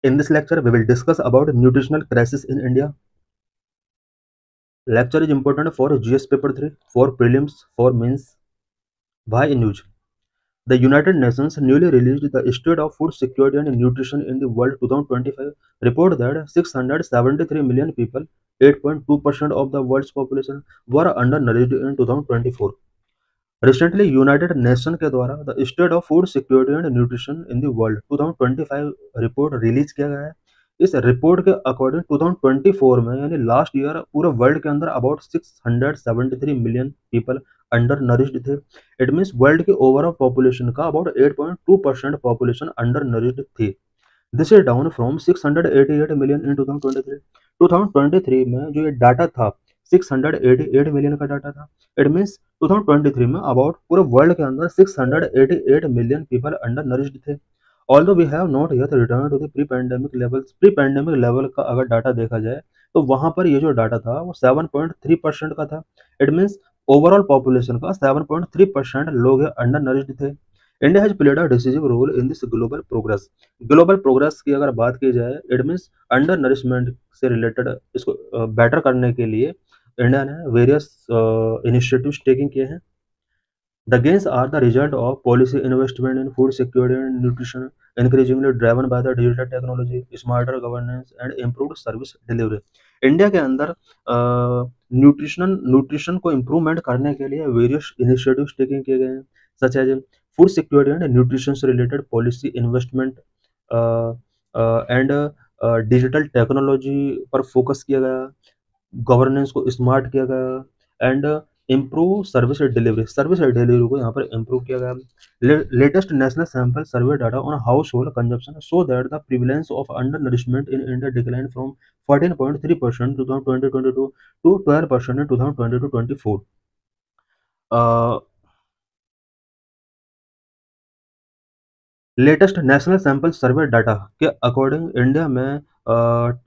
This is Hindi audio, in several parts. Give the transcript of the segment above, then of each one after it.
In this lecture, we will discuss about nutritional crisis in India. Lecture is important for GS paper 3, for prelims, for mains. Why in news? The United Nations newly released the State of Food Security and Nutrition in the World 2025 report that 673 million people, 8.2% of the world's population, were undernourished in 2024. Recently, United Nations के द्वारा the state of food security and nutrition in the world 2025 report release किया गया है। इस रिपोर्ट के अकॉर्डिंग 2024 में यानी लास्ट ईयर पूरे वर्ल्ड के अंदर about 673 million people undernourished थे। इट मीन्स वर्ल्ड की ओवरऑल पॉपुलेशन का अबाउट 8.2% पॉपुलेशन अंडर नरिश्ड थी। This is down from 688 million in 2023। 2023 में जो ये डाटा था 688 मिलियन का डाटा था। इट मीन्स 2023 में अबाउट पूरे वर्ल्ड के अंदर 688 मिलियन पीपल अंडर नरिश्ड थे। Although we have not yet return to the pre pandemic level का अगर डाटा देखा जाए तो वहां पर ये जो डाटा था वो 7.3% का था। इट मीन्स ओवरऑल पॉपुलेशन का 7.3% लोग अंडर नरिश्ड थे। India has played a decisive role in this global progress. Global progress की अगर बात की जाए इट मीन्स अंडर नरिशमेंट से रिलेटेड इसको बेटर करने के लिए इंडिया ने वेरियस इनिशिएटिव्स टेकिंग किए हैं। The gains are the result of policy investment in food security and nutrition, increasingly driven by the digital technology, smarter governance and improved service delivery. India के अंदर न्यूट्रिशन को इम्प्रूवमेंट करने के लिए वेरियस इनिशिएटिव्स टेकिंग किए गए हैं, such as food security and nutrition से related policy investment and digital technology पर फोकस किया गया, गवर्नेंस को स्मार्ट किया गया एंड इम्प्रूव सर्विस डिलीवरी को यहाँ पर इम्प्रूव किया गया। Latest national sample survey data on household consumption so that the prevalence of undernourishment in India decline from 14.3% 2022 to 12% in 2020-24। Latest national sample survey data के अकॉर्डिंग इंडिया में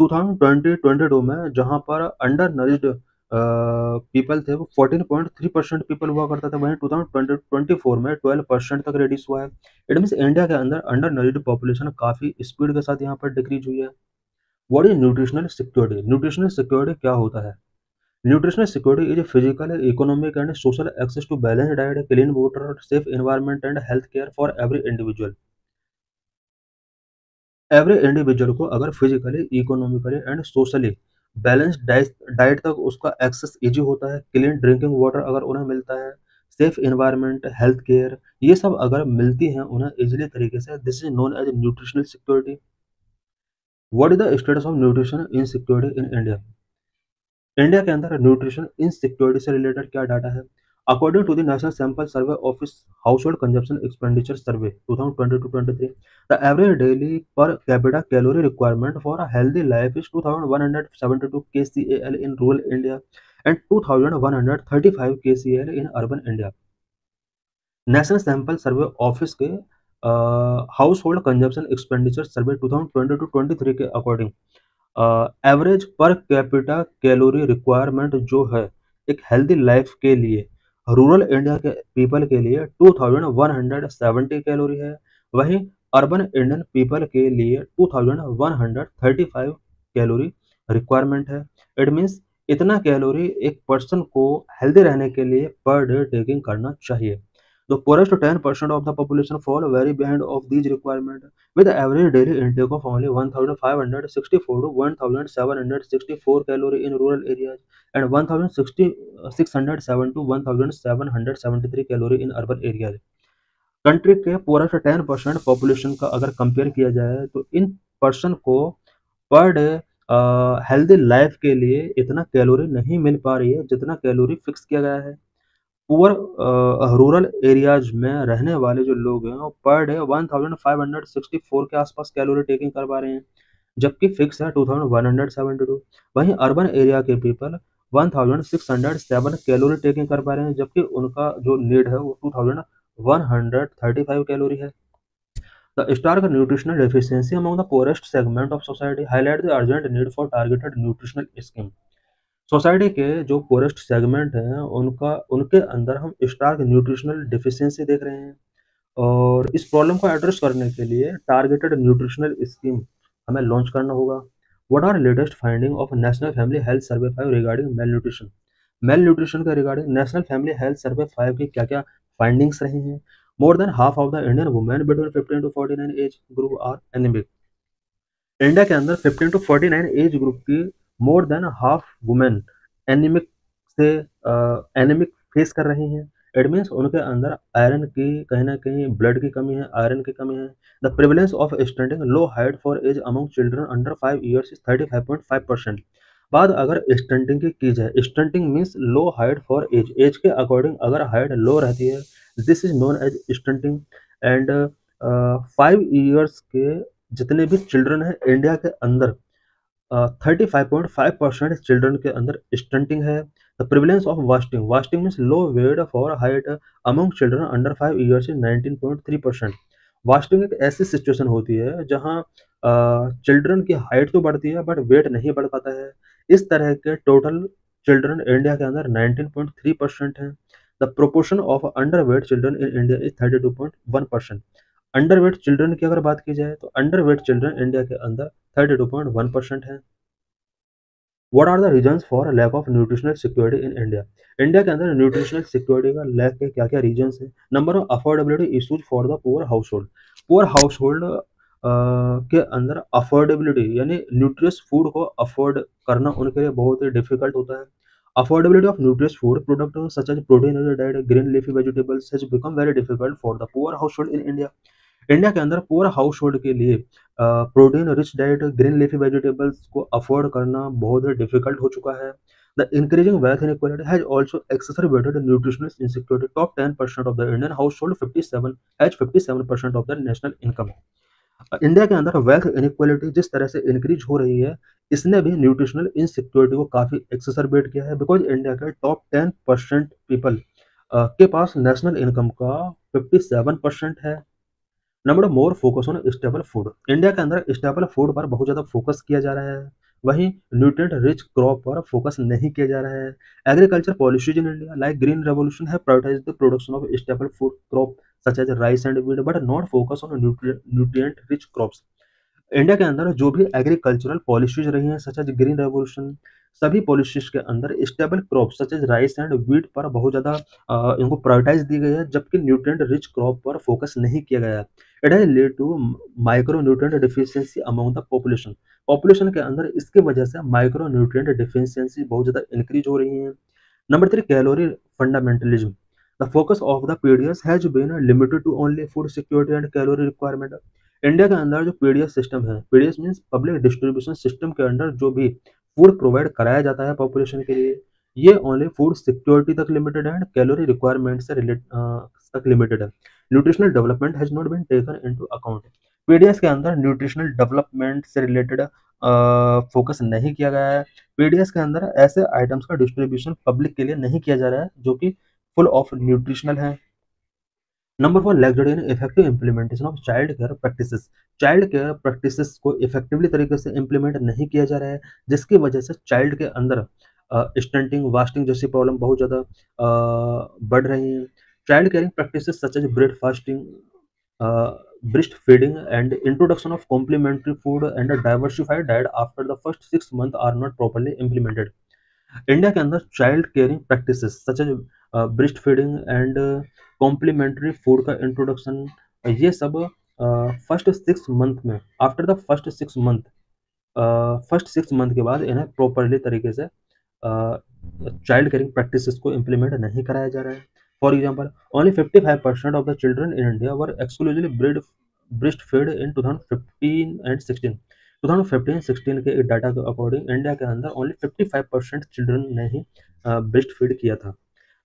2020-22 में जहां पर अंडर नरिश्ड पीपल थे वो 14.3% पीपल हुआ करता था, वहीं 2024 में 12% तक रिड्यूस हुआ है। इट मीन्स इंडिया के अंदर अंडर नरिश्ड पॉपुलेशन काफ़ी स्पीड के साथ यहाँ पर डिक्रीज हुई है। What is nutritional security? Nutritional security क्या होता है? Nutritional security is physical, economic and social access to balance diet, clean water, safe environment and health care for every individual. Every individual को अगर physically, economically and socially balanced diet तक उसका एक्सेस इजी होता है, क्लीन ड्रिंकिंग वाटर अगर उन्हें मिलता है, सेफ इन्वायरमेंट, हेल्थ केयर, ये सब अगर मिलती हैं उन्हें इजीली तरीके से, this is known as nutritional security. What is the status of nutrition insecurity in India? India के अंदर न्यूट्रिशन इनसिक्योरिटी से रिलेटेड क्या डाटा है? According to the national sample survey office household consumption expenditure survey 2022-23, the average daily per capita calorie requirement for a healthy life is 2172 kcal in rural India and 2135 kcal in urban India। National sample survey office के household consumption expenditure survey 2022-23 के according average per capita calorie requirement जो है एक हेल्दी लाइफ के लिए रूरल इंडिया के पीपल के लिए 2170 कैलोरी है, वहीं अर्बन इंडियन पीपल के लिए 2135 कैलोरी रिक्वायरमेंट है। इट मीन्स इतना कैलोरी एक पर्सन को हेल्दी रहने के लिए पर डे टेकिंग करना चाहिए। The poorest 10% of the population fall very behind of these requirements, with the average daily intake of only 1,564 to 1,764 calorie in rural areas and 1,607 to 1,773 calorie in urban areas। Country के पूरा 10% पॉपुलेशन का अगर कंपेयर किया जाए तो इन पर्सन को पर डे हेल्दी लाइफ के लिए इतना कैलोरी नहीं मिल पा रही है जितना कैलोरी फिक्स किया गया है। पुअर रूरल एरियाज में रहने वाले जो लोग हैं वो पर डे 1564 के आसपास कैलोरी टेकिंग कर पा रहे हैं, जबकि फिक्स है 2172। वहीं अर्बन एरिया के पीपल 1607 कैलोरी टेकिंग कर पा रहे हैं, जबकि उनका जो नीड है वो 2135 कैलोरी है। The stark nutritional deficiency among the poorest segment of society highlight the urgent need for targeted nutritional scheme। Society के जो पोरेस्ट सेगमेंट हैं उनके अंदर हम स्टार्क न्यूट्रिशनल डिफिशियंसी देख रहे हैं और इस प्रॉब्लम को एड्रेस करने के लिए टारगेटेड न्यूट्रिशनल स्कीम हमें लॉन्च करना होगा। What are latest finding of national family health survey 5 regarding male nutrition? Mail nutrition के regarding national family health survey 5 की क्या क्या फाइंडिंग्स रही हैं? More than half of the Indian women between 15 to 49 age group are anaemic. India के अंदर 15 टू 49 एज ग्रुप की more than half women anaemic से एनीमिक फेस कर रही हैं। इट मीन्स उनके अंदर आयरन की कहीं ना कहीं ब्लड की कमी है, आयरन की कमी है। The prevalence of stunting low height for age among children under 5 years is 35.5%। बात अगर स्टंटिंग की जाए, stunting means low height for age, age के अकॉर्डिंग अगर हाइट लो रहती है, this is known as stunting. And 5 years के जितने भी चिल्ड्रन हैं इंडिया के अंदर, 35.5% चिल्ड्रन के अंदर स्टंटिंग है। The prevalence of wasting, wasting means low weight for height among children under 5 years is 19.3%। Wasting एक ऐसी सिचुएशन होती है जहाँ चिल्ड्रन की हाइट तो बढ़ती है बट वेट नहीं बढ़ पाता है। इस तरह के टोटल चिल्ड्रन इंडिया के अंदर 19.3% है। The proportion of under weight children in India is 32.1%। Underweight children की अगर बात की जाए तो अंडरवेट चिल्ड्रन इंडिया के अंदर 32.1% है। What are the reasons for lack of nutritional security in India? India के अंदर न्यूट्रिशनल सिक्योरिटी का लैक के क्या क्या रीजंस हैं? Number one, affordability issues for the poor house hold. Poor household के अंदर अफोर्डेबिलिटी यानी न्यूट्रियस फूड को अफोर्ड करना उनके लिए बहुत ही डिफिकल्ट होता है। Affordability of nutritious food product such as protein diet green leafy vegetables has become very difficult for the poor household in India. India के अंदर पूरा हाउस होल्ड के लिए protein rich diet green leafy vegetables को अफोर्ड करना बहुत ही डिफिकल्ट हो चुका है। The increasing wealth inequality has also exacerbated nutritional insecurity. Top 10% of the Indian household 57 has 57% of the national income. India के अंदर वेल्थ इनइक्वालिटी जिस तरह से इंक्रीज हो रही है, इसने भी न्यूट्रिशनल इनसिक्योरिटी को काफी एक्सरबेट किया है। बिकॉज इंडिया के टॉप 10% पीपल के पास नेशनल इनकम का 57% है। Number more focus on stable food. India के अंदर स्टेबल फूड पर बहुत ज़्यादा फोकस किया जा रहा है, वहीं न्यूट्रिएंट रिच क्रॉप पर फोकस नहीं किया जा रहा है। Agriculture policies in India like green revolution है prioritise the production of stable food crop such as rice and wheat but not focus on nutrient rich crops. India के अंदर जो भी एग्रीकल्चरल पॉलिसीज रही हैं सच एज ग्रीन रेवोल्यूशन, सभी पॉलिसीज के अंदर stable crop such as rice and wheat पर बहुत ज़्यादा इनको प्रायोरिटाइज दी गई है, जबकि न्यूट्रिएंट रिच क्रॉप पर फोकस नहीं किया गया है। It has lead to micronutrient deficiency among the population. Population के अंदर इसकी वजह से माइक्रो न्यूट्रिएंट डिफिशियंसी बहुत ज़्यादा इंक्रीज हो रही है। Number three, calorie fundamentalism. The focus of the PDS has been limited to only food security and calorie requirement. India के अंदर जो पीडीएस सिस्टम है, PDS means public distribution system के अंडर जो भी फूड प्रोवाइड कराया जाता है पॉपुलेशन के लिए, ये ओनली फूड सिक्योरिटी तक लिमिटेड है एंड कैलोरी रिक्वायरमेंट से तक लिमिटेड है। Nutritional development has not been taken into account. PDS के अंदर न्यूट्रिशनल डेवलपमेंट से रिलेटेड फोकस नहीं किया गया है। पीडीएस के अंदर ऐसे आइटम्स का डिस्ट्रीब्यूशन पब्लिक के लिए नहीं किया जा रहा है जो कि फुल ऑफ न्यूट्रिशनल है। Number four, lagged in effective implementation of child care practices. Child care practices को इफेक्टिवली तरीके से इम्प्लीमेंट नहीं किया जा रहा है, जिसकी वजह से चाइल्ड के अंदर स्टंटिंग वास्टिंग जैसी प्रॉब्लम बहुत ज़्यादा बढ़ रही हैं। Child caring practices such as breastfeeding, breast feeding and introduction of complementary food and a diversified diet after the first 6 months are not properly implemented. India के अंदर child caring practices such as breast feeding and complementary food का इंट्रोडक्शन, ये सब फर्स्ट 6 मंथ में, आफ्टर द फर्स्ट 6 मंथ के बाद इन्हें प्रॉपरली तरीके से चाइल्ड केयरिंग प्रैक्टिसेस को इम्प्लीमेंट नहीं कराया जा रहा है। For example, only 55% of the children in India were exclusively breast fed in 2015 and 16। 2015-16 के डाटा के अकॉर्डिंग इंडिया के अंदर ओनली 55% चिल्ड्रन ने ही ब्रेस्ट फीड किया था।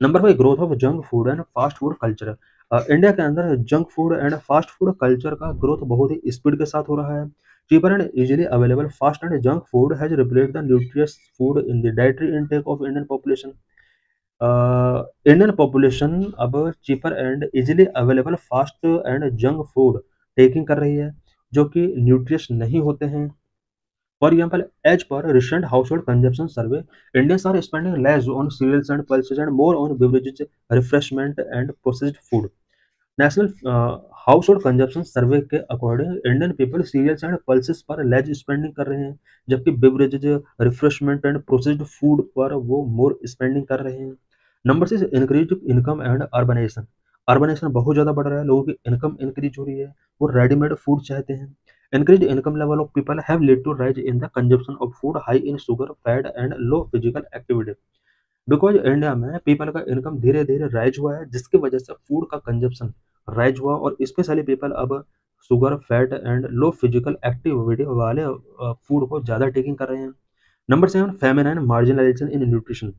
Number 5, growth of junk food and fast food culture. India के अंदर junk food and fast food culture का ग्रोथ बहुत ही स्पीड के साथ हो रहा है। Cheaper and easily available fast and junk food has replaced the nutritious food in the dietary intake of Indian population. Indian population अब cheaper and easily available fast and junk food taking कर रही है, जो कि न्यूट्रियस नहीं होते हैं। For example, as per recent household consumption survey, Indians are spending less on cereals and pulses and more on beverages, refreshment and processed food. National household consumption survey के according Indian people cereals and pulses पर लेज स्पेंडिंग कर रहे हैं, जबकि beverages, refreshment and processed food पर वो मोर स्पेंडिंग कर रहे हैं। Number 6, increase income and urbanization. Urbanization बहुत ज़्यादा बढ़ रहा है, लोगों की इनकम इंक्रीज हो रही है, वो रेडीमेड फूड चाहते हैं। Increase income level of people have led to rise in the consumption of food high in sugar, fat and low physical activity. Because India में पीपल का इनकम धीरे धीरे राइज हुआ है, जिसकी वजह से फूड का कंजप्शन राइज हुआ, और स्पेशली पीपल अब sugar, fat and low physical activity वाले फूड को ज़्यादा टेकिंग कर रहे हैं। Number 7, feminine marginalization in nutrition.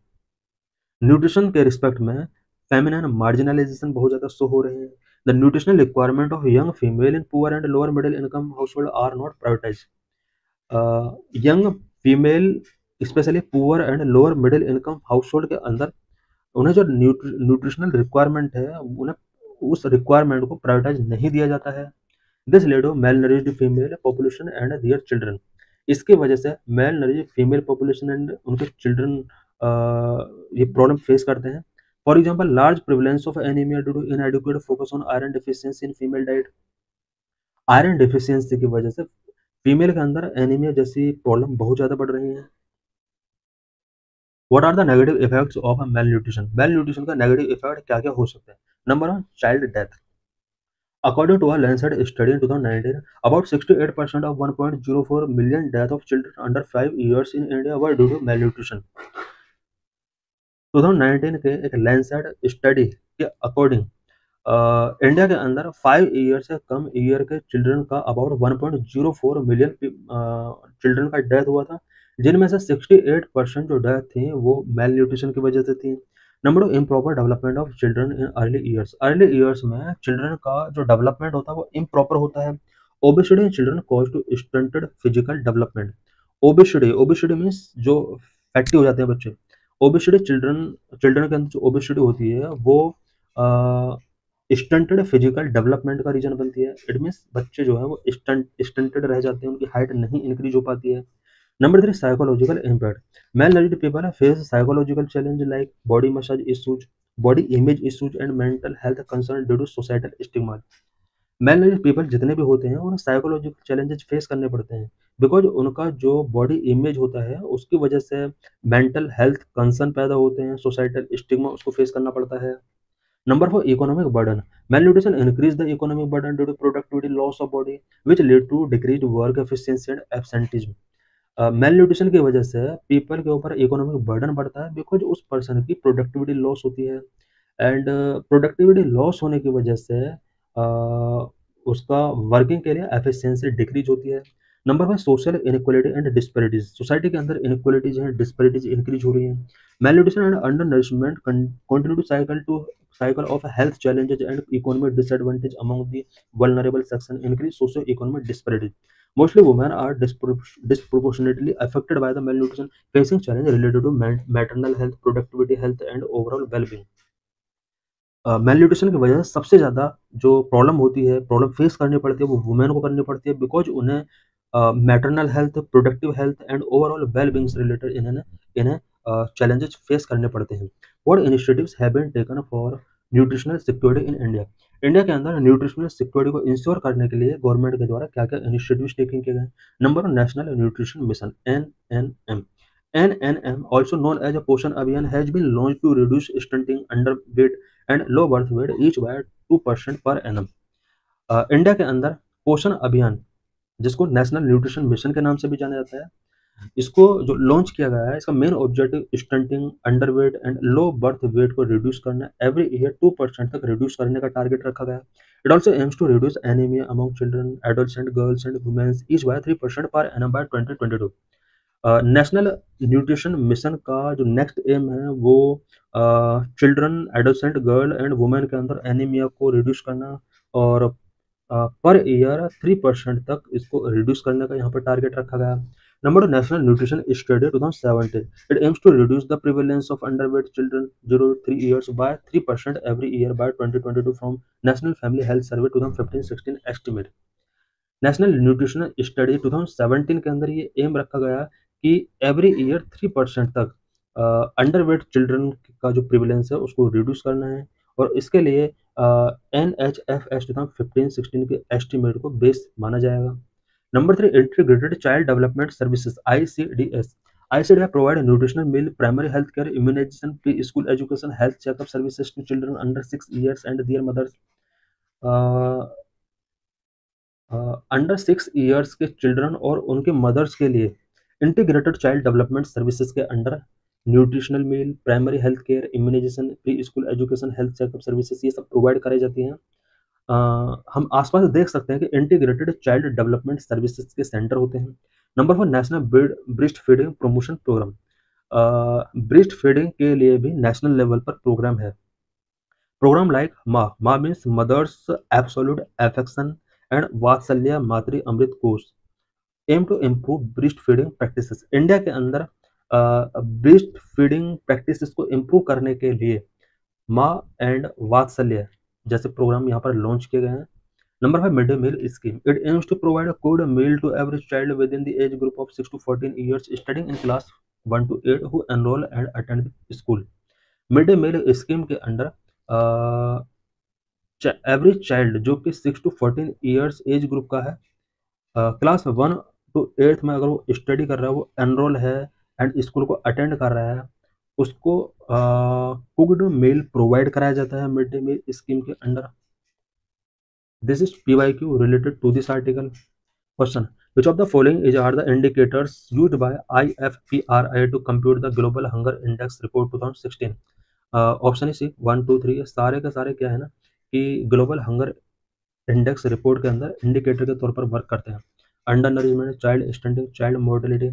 Nutrition के रिस्पेक्ट में फेमिनाइन मार्जिनलाइजेशन बहुत ज़्यादा शो हो रहे हैं। The nutritional requirement of young female in poor and lower middle income household are not prioritize. Young female specially poor and lower middle income household के अंदर उन्हें जो न्यूट्रिशनल रिक्वायरमेंट है, उन्हें उस रिक्वायरमेंट को प्रायोरिटाइज नहीं दिया जाता है। This led to malnourished female population and their children. इसकी वजह से malnourished female population and उनके चिल्ड्रन ये प्रॉब्लम फेस करते हैं। For example, large prevalence of anaemia due to inadequate focus on iron deficiency in female diet. Iron deficiency की वजह से फीमेल के अंदर एनीमिया जैसी प्रॉब्लम बहुत ज़्यादा बढ़ रही है। What are the negative effects of mail nutrition? Mail nutrition का नेगेटिव इफेक्ट क्या क्या हो सकते हैं? Number 1, child death. According to a Lancet study in 2019, about 68% of 1.04 million deaths of children under 5 years in India were due to malnutrition. 2019 के एक लैंसेट स्टडी के अकॉर्डिंग इंडिया के अंदर 5 ईयर से कम ईयर के चिल्ड्रन का अबाउट 1.04 मिलियन चिल्ड्रन का डेथ हुआ था, जिनमें से 68% जो डेथ थी वो मेल न्यूट्रिशन की वजह से थी। Number 2, improper development of children in early years. Early years में चिल्ड्रन का जो डेवलपमेंट होता है वो इम्प्रॉपर होता है। Obesity in children cause to stunted physical development. Obesity obesity means जो फैटी हो जाते हैं बच्चे। ओबेसिटी चिल्ड्रन चिल्ड्रन के अंदर जो ओबेसिटी होती है वो स्टंटेड फिजिकल डेवलपमेंट का रीजन बनती है। इट मीन्स बच्चे जो है वो स्टंटेड रह जाते हैं, उनकी हाइट नहीं इंक्रीज हो पाती है। Number 3, psychological impact. Malnourished people face psychological challenge like body massage issues, body image issues and mental health concern due to societal stigma. Malnourished people जितने भी होते हैं उन्हें साइकोलॉजिकल चैलेंजेस फेस करने पड़ते हैं, बिकॉज उनका जो बॉडी इमेज होता है उसकी वजह से मेंटल हेल्थ कंसर्न पैदा होते हैं, सोसाइटल स्टिग्मा उसको फेस करना पड़ता है। Number 4, economic burden. Malnutrition increase the economic burden due to productivity loss of body, which lead to decreased work efficiency and absenteeism. Mail nutrition की वजह से पीपल के ऊपर इकोनॉमिक बर्डन बढ़ता है, बिकॉज उस पर्सन की प्रोडक्टिविटी लॉस होती है, एंड प्रोडक्टिविटी लॉस होने की वजह से उसका वर्किंग के लिए एफिशिएंसी डिक्रीज होती है। Number 5, social inequality and disparities. Society के अंदर इनइक्वालिटीज हैं, डिस्पैरिटीज इंक्रीज हो रही हैं। Malnutrition and undernourishment continue to cycle of health challenges and economic disadvantage among the vulnerable section, increase socio-economic disparity. Mostly women are disproportionately affected by the malnutrition, facing challenges related to maternal health, productivity health and overall well-being. मेल की वजह से सबसे ज़्यादा जो प्रॉब्लम होती है, प्रॉब्लम फेस करनी पड़ती है, वो वुमेन को करनी पड़ती है, बिकॉज उन्हें maternal health, productive health and overall well being से रिलेटेड इन्हें चैलेंजेस फेस करने पड़ते हैं। What initiatives have been taken for nutritional security in India? India के अंदर न्यूट्रिशनल सिक्योरिटी को इंश्योर करने के लिए गवर्नमेंट के द्वारा क्या क्या इनिशिएटिव्स टेकिंग किए गए? Number 1, national nutrition mission, NNM. NNM, also known as a Poshan Abhiyan, has been launched to reduce stunting, underweight and low birth weight each by 2% per annum. India के अंदर पोषण अभियान, जिसको नेशनल न्यूट्रिशन मिशन के नाम से भी जाना जाता है, इसको जो लॉन्च किया गया है, इसका main objective stunting, underweight and low birth weight को रिड्यूस करना, एवरी ईयर 2% तक रिड्यूस करने का टारगेट रखा गया है। It also aims to reduce anaemia among children, adults and girls and womens each by 3% per annum 2022। National nutrition mission का जो नेक्स्ट एम है वो children, adolescent, girl and women के अंदर एनीमिया को रिड्यूस करना, और पर ईयर 3% तक इसको रिड्यूस करने का यहाँ पर टारगेट रखा गया। Number 2, national nutrition study 2017, it aims to reduce the prevalence of underweight children 0 to 3 years by 3% every year by 2022 from national family health survey 2015-16 estimate. National nutrition study 2017 के अंदर ये एम रखा गया कि एवरी ईयर 3% तक अंडरवेट चिल्ड्रन का जो प्रिवलेंस है उसको रिड्यूस करना है, और इसके लिए NHFS 2015-16 के एस्टिमेट को बेस माना जाएगा। Number 3, integrated child development services ICDS। ICDS provide nutritional meal, primary health care, immunization, pre-school education, health checkup services to children under 6 years and their mothers। Under 6 years के चिल्ड्रन और उनके मदर्स के लिए इंटीग्रेटेड चाइल्ड डेवलपमेंट सर्विसेज के under nutritional meal, primary health care, immunisation, preschool education, health checkup services ये सब प्रोवाइड कराई जाती हैं। हम आसपास देख सकते हैं कि इंटीग्रेटेड चाइल्ड डेवलपमेंट सर्विसेज के सेंटर होते हैं। Number 4, national breast feeding promotion programme. Breast feeding के लिए भी नेशनल लेवल पर प्रोग्राम है। Programme like MAA means mothers absolute affection and Vatsalya Matri Amrit Kosh aim to improve breast feeding practices. India के अंदर ब्रेस्ट फीडिंग प्रैक्टिसेस को इम्प्रूव करने के लिए माँ एंड वात्सल्य जैसे प्रोग्राम यहाँ पर लॉन्च किए गए हैं। Number 5, mid day meal scheme. It aims to provide a good meal to every child within the age group of 6 to 14 years studying in class 1 to 8 who enrol and attend school. Mid day meal scheme के अंडर एवरी चाइल्ड जो कि 6 to 14 ईयर्स एज ग्रुप का है, क्लास 1 to 8 में अगर वो स्टडी कर रहा है, वो एनरोल है एंड स्कूल को अटेंड कर रहा है, उसको कुक्ड मील प्रोवाइड कराया जाता है मिड डे मील स्कीम के under. This is PYQ related to this article. Question: which of the following is are the indicators used by IFPRI to compute the Global Hunger Index Report 2016? Option है सी 1 2 3। सारे के सारे क्या है ना कि ग्लोबल हंगर इंडेक्स रिपोर्ट के अंदर इंडिकेटर के तौर पर वर्क करते हैं। Under nourishment, child stunting, child mortality.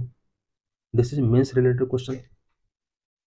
This is means related question.